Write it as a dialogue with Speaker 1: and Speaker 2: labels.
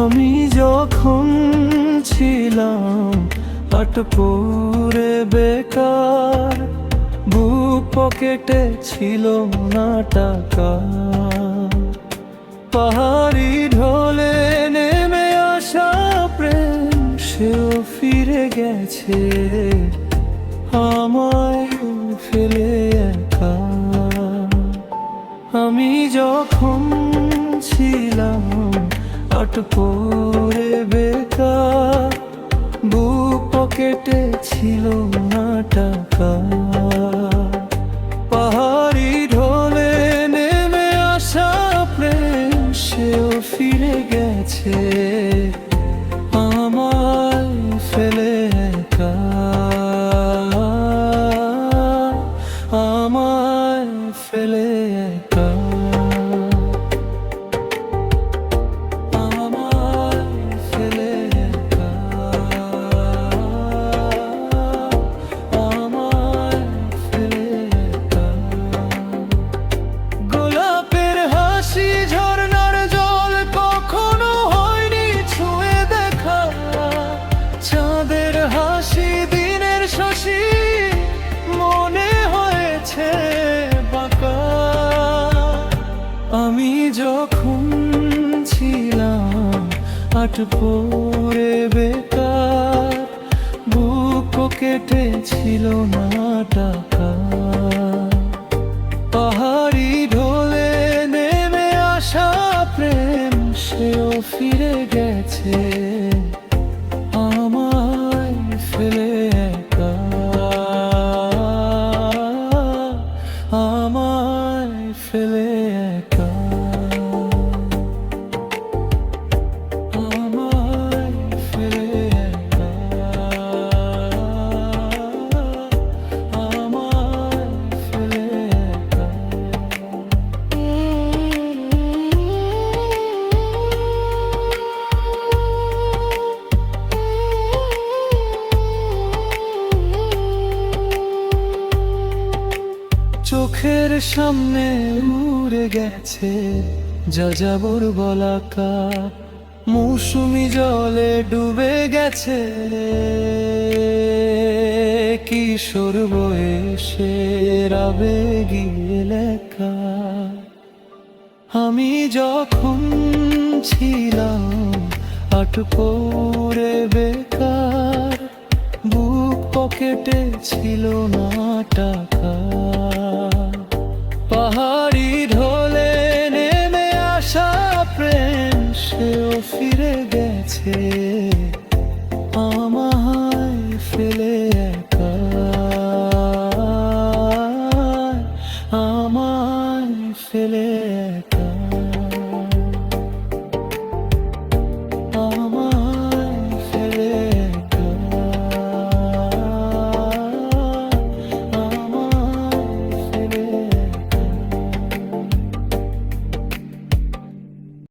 Speaker 1: আমি যখন ছিলাম আটপুরে বেকার, বুক পকেটে ছিল না টাকা। পাহাড়ি ঢলে নেমে আসা প্রেম সেও ফিরে গেছে আমায় ফেলে একা। আমি যখন ছিলাম আটপুরে বেকার, বুক পকেটে ছিল না টাকা। পাহাড়ি ঢলে নেমে আসা প্রেম সেও ফিরে গেছে আমায় ফেলে একা, আমায় ফেলে একা। আমি যখন ছিলাম আটপুরে বেকার, বুক পকেটে ছিল না টাকা। পাহাড়ি ঢলে নেমে আসা প্রেম সেও ফিরে গেছে আমায় ফেলে একা, আমায় ফেলে একা। চোখের সামনে উড়ে গেছে যাযাবর বলাকা, মৌসুমি জলে ডুবে গেছে কিশোর বয়সের আবেগী লেখা। আমি যখন ছিলাম আটপুরে বেকার, বুক পকেটে ছিল না টাকা।